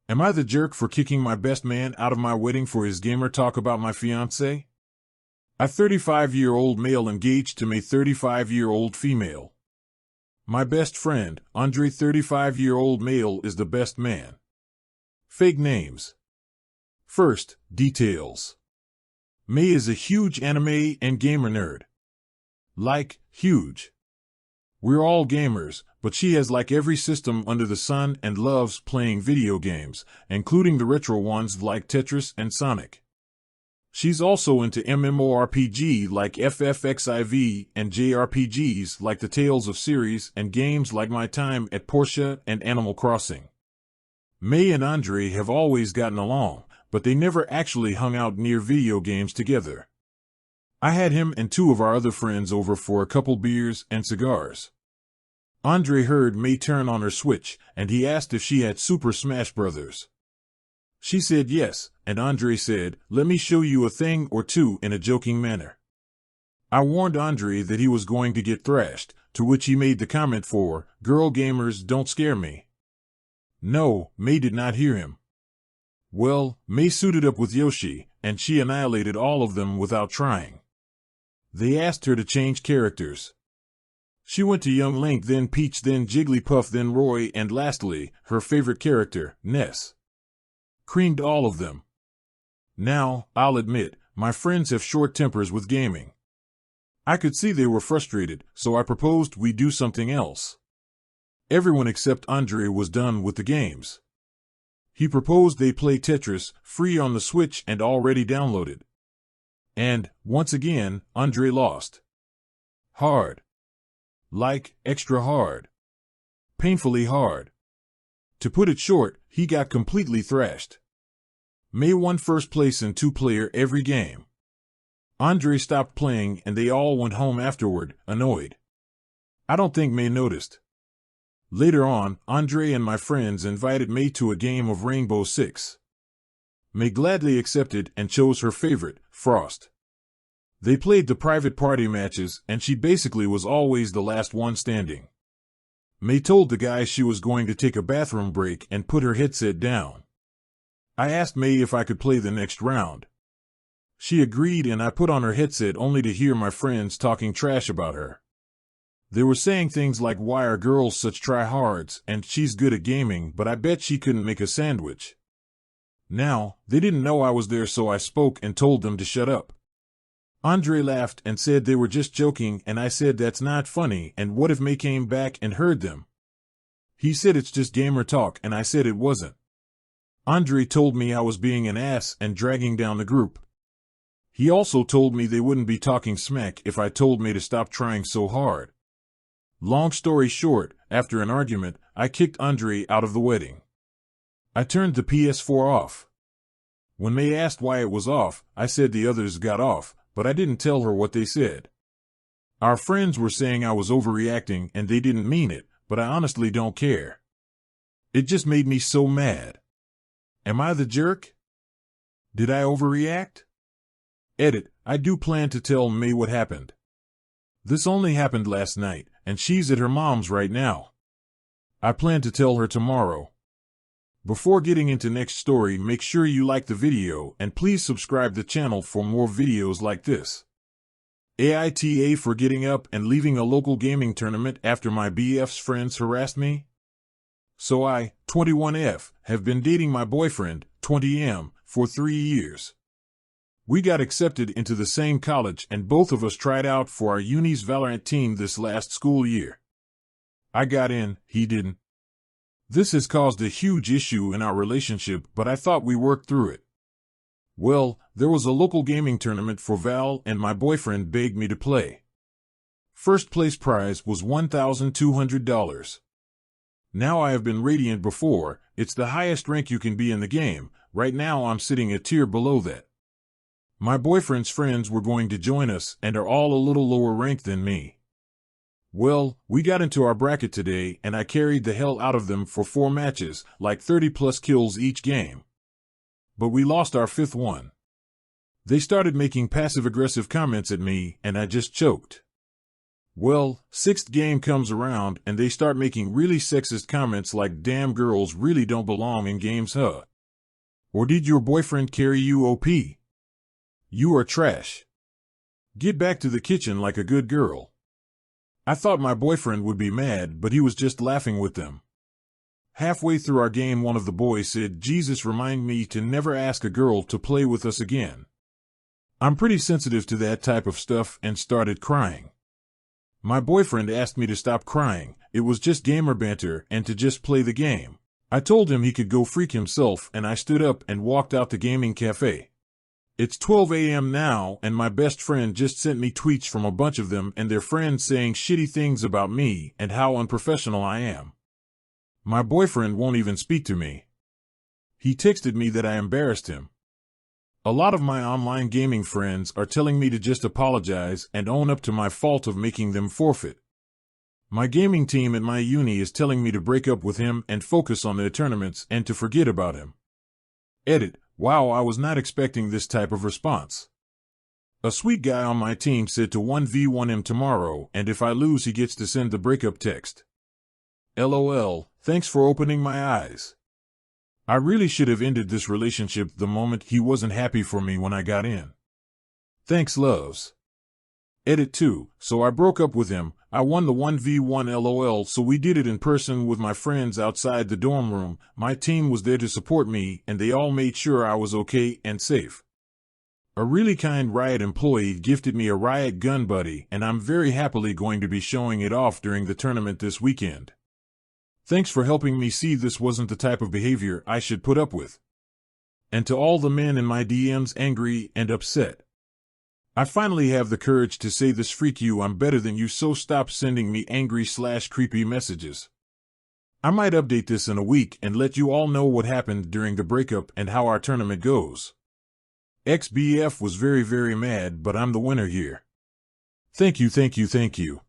Am I the jerk for kicking my best man out of my wedding for his gamer talk about my fiancé? A 35-year-old male engaged to a 35-year-old female. My best friend, Andre 35-year-old male is the best man. Fake names. First, details. May is a huge anime and gamer nerd. Like, huge. We're all gamers, but she has like every system under the sun and loves playing video games, including the retro ones like Tetris and Sonic. She's also into MMORPG like FFXIV and JRPGs like the Tales of Series and games like My Time at Portia and Animal Crossing. May and Andre have always gotten along, but they never actually hung out near video games together. I had him and two of our other friends over for a couple beers and cigars. Andre heard May turn on her Switch, and he asked if she had Super Smash Bros. She said yes, and Andre said, "Let me show you a thing or two," in a joking manner. I warned Andre that he was going to get thrashed, to which he made the comment "Girl gamers don't scare me." No, May did not hear him. Well, May suited up with Yoshi, and she annihilated all of them without trying. They asked her to change characters. She went to young Link, then Peach, then Jigglypuff, then Roy, and lastly, her favorite character, Ness. Creamed all of them. Now, I'll admit, my friends have short tempers with gaming. I could see they were frustrated, so I proposed we do something else. Everyone except Andre was done with the games. He proposed they play Tetris, free on the Switch and already downloaded. And, once again, Andre lost. Hard. Like, extra hard. Painfully hard. To put it short, he got completely thrashed. May won first place in two-player every game. Andre stopped playing and they all went home afterward, annoyed. I don't think May noticed. Later on, Andre and my friends invited May to a game of Rainbow Six. May gladly accepted and chose her favorite, Frost. They played the private party matches, and she basically was always the last one standing. May told the guys she was going to take a bathroom break and put her headset down. I asked May if I could play the next round. She agreed, and I put on her headset only to hear my friends talking trash about her. They were saying things like, "Why are girls such tryhards, and she's good at gaming, but I bet she couldn't make a sandwich." Now, they didn't know I was there, so I spoke and told them to shut up. Andre laughed and said they were just joking, and I said that's not funny, and what if May came back and heard them? He said it's just gamer talk, and I said it wasn't. Andre told me I was being an ass and dragging down the group. He also told me they wouldn't be talking smack if I told May to stop trying so hard. Long story short, after an argument, I kicked Andre out of the wedding. I turned the PS4 off. When May asked why it was off, I said the others got off, but I didn't tell her what they said. Our friends were saying I was overreacting and they didn't mean it, but I honestly don't care. It just made me so mad. Am I the jerk? Did I overreact? Edit, I do plan to tell May what happened. This only happened last night, and she's at her mom's right now. I plan to tell her tomorrow. Before getting into next story, make sure you like the video and please subscribe the channel for more videos like this. AITA for getting up and leaving a local gaming tournament after my BF's friends harassed me? So I, 21F, have been dating my boyfriend, 20M, for 3 years. We got accepted into the same college and both of us tried out for our uni's Valorant team this last school year. I got in, he didn't. This has caused a huge issue in our relationship, but I thought we worked through it. Well, there was a local gaming tournament for Val and my boyfriend begged me to play. First place prize was $1,200. Now I have been Radiant before, it's the highest rank you can be in the game, right now I'm sitting a tier below that. My boyfriend's friends were going to join us and are all a little lower ranked than me. Well, we got into our bracket today and I carried the hell out of them for 4 matches, like 30 plus kills each game. But we lost our 5th one. They started making passive-aggressive comments at me and I just choked. Well, sixth game comes around and they start making really sexist comments like damn girls really don't belong in games, huh? Or did your boyfriend carry you OP? You are trash. Get back to the kitchen like a good girl. I thought my boyfriend would be mad, but he was just laughing with them. Halfway through our game, one of the boys said, "Jesus, remind me to never ask a girl to play with us again." I'm pretty sensitive to that type of stuff and started crying. My boyfriend asked me to stop crying, it was just gamer banter, and to just play the game. I told him he could go freak himself, and I stood up and walked out the gaming cafe. It's 12 a.m. now, and my best friend just sent me tweets from a bunch of them and their friends saying shitty things about me and how unprofessional I am. My boyfriend won't even speak to me. He texted me that I embarrassed him. A lot of my online gaming friends are telling me to just apologize and own up to my fault of making them forfeit. My gaming team at my uni is telling me to break up with him and focus on their tournaments and to forget about him. Edit. Wow, I was not expecting this type of response. A sweet guy on my team said to 1v1 him tomorrow, and if I lose he gets to send the breakup text. LOL, thanks for opening my eyes. I really should have ended this relationship the moment he wasn't happy for me when I got in. Thanks, loves. Edit 2, so I broke up with him. I won the 1v1 LOL, so we did it in person with my friends outside the dorm room. My team was there to support me, and they all made sure I was okay and safe. A really kind Riot employee gifted me a Riot gun buddy, and I'm very happily going to be showing it off during the tournament this weekend. Thanks for helping me see this wasn't the type of behavior I should put up with. And to all the men in my DMs angry and upset. I finally have the courage to say this, freak you, I'm better than you, so stop sending me angry/creepy messages. I might update this in a week and let you all know what happened during the breakup and how our tournament goes. XBF was very mad, but I'm the winner here. Thank you.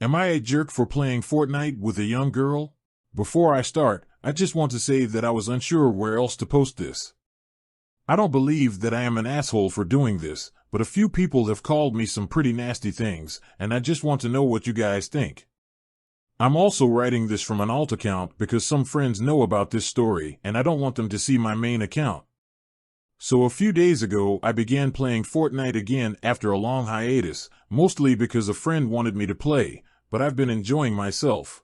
Am I a jerk for playing Fortnite with a young girl? Before I start, I just want to say that I was unsure where else to post this. I don't believe that I am an asshole for doing this, but a few people have called me some pretty nasty things, and I just want to know what you guys think. I'm also writing this from an alt account because some friends know about this story, and I don't want them to see my main account. So a few days ago, I began playing Fortnite again after a long hiatus, mostly because a friend wanted me to play, but I've been enjoying myself.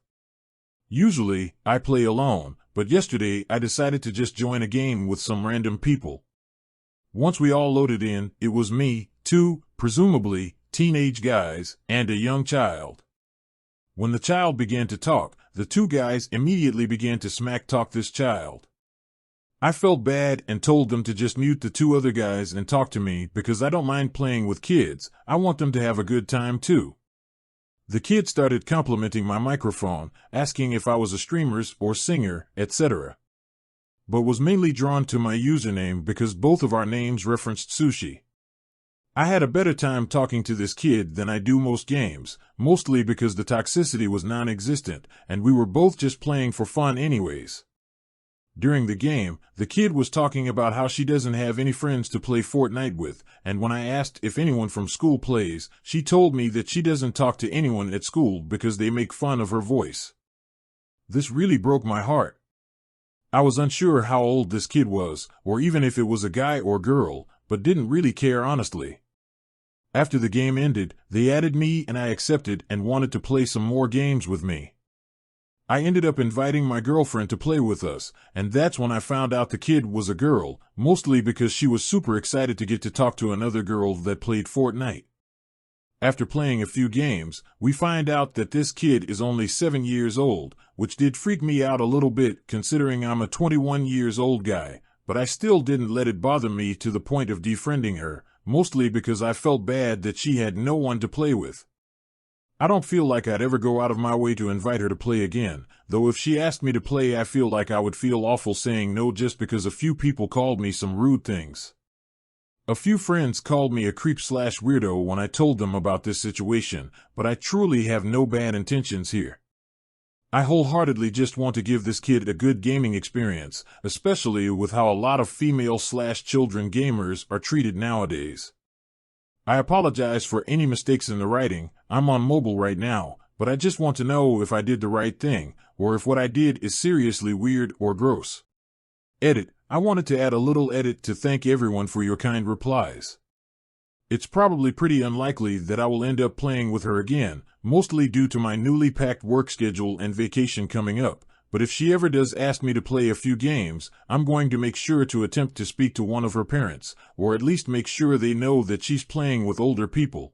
Usually, I play alone, but yesterday I decided to just join a game with some random people. Once we all loaded in, it was me, two, presumably, teenage guys, and a young child. When the child began to talk, the two guys immediately began to smack talk this child. I felt bad and told them to just mute the two other guys and talk to me because I don't mind playing with kids, I want them to have a good time too. The kid started complimenting my microphone, asking if I was a streamer or singer, etc. But was mainly drawn to my username because both of our names referenced sushi. I had a better time talking to this kid than I do most games, mostly because the toxicity was non-existent, and we were both just playing for fun anyways. During the game, the kid was talking about how she doesn't have any friends to play Fortnite with, and when I asked if anyone from school plays, she told me that she doesn't talk to anyone at school because they make fun of her voice. This really broke my heart. I was unsure how old this kid was, or even if it was a guy or girl, but didn't really care honestly. After the game ended, they added me and I accepted and wanted to play some more games with me. I ended up inviting my girlfriend to play with us, and that's when I found out the kid was a girl, mostly because she was super excited to get to talk to another girl that played Fortnite. After playing a few games, we find out that this kid is only 7 years old, which did freak me out a little bit considering I'm a 21 years old guy, but I still didn't let it bother me to the point of defriending her, mostly because I felt bad that she had no one to play with. I don't feel like I'd ever go out of my way to invite her to play again, though if she asked me to play I feel like I would feel awful saying no just because a few people called me some rude things. A few friends called me a creep/weirdo when I told them about this situation, but I truly have no bad intentions here. I wholeheartedly just want to give this kid a good gaming experience, especially with how a lot of female/children gamers are treated nowadays. I apologize for any mistakes in the writing. I'm on mobile right now, but I just want to know if I did the right thing, or if what I did is seriously weird or gross. Edit. I wanted to add a little edit to thank everyone for your kind replies. It's probably pretty unlikely that I will end up playing with her again, mostly due to my newly packed work schedule and vacation coming up, but if she ever does ask me to play a few games, I'm going to make sure to attempt to speak to one of her parents, or at least make sure they know that she's playing with older people.